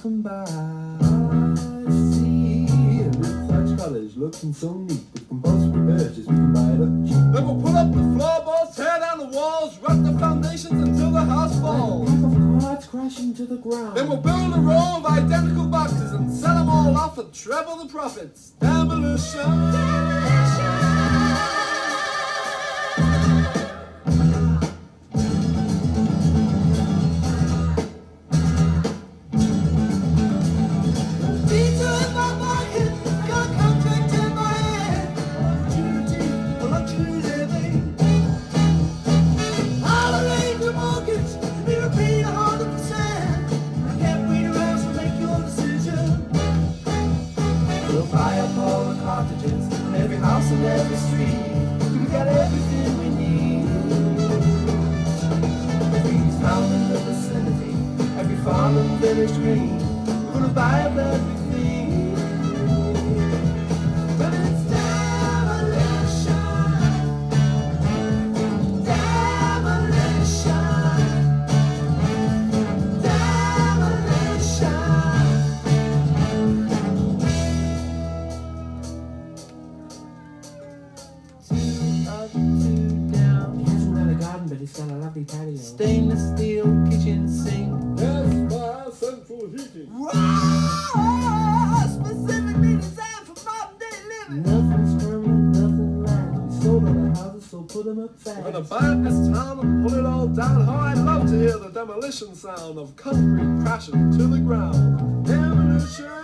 come by. I see little thatch cottage looking so neat. With compulsory purchase, we can buy it up cheap. Then we'll put up the floorboards, tear down the walls, rock the foundations until the house falls. Pack of cards crashing to the ground. Then we'll build a row of identical boxes and sell them all off for treble the profits. Demolition. Every house and every street, we got everything we need. Every town in the vicinity, every farm and village green, we're gonna buy up everything. But it's demolition, demolition, demolition. But it's got a lovely patio. Stainless steel kitchen sink. Yes, by central heating. Wow, specifically designed for modern day living. Nothing's permanent, nothing lasts. We sold all the houses, so put them up fast. We're gonna buy up this town and pull it all down. How I'd love to hear the demolition sound of concrete crashing to the ground. Demolition.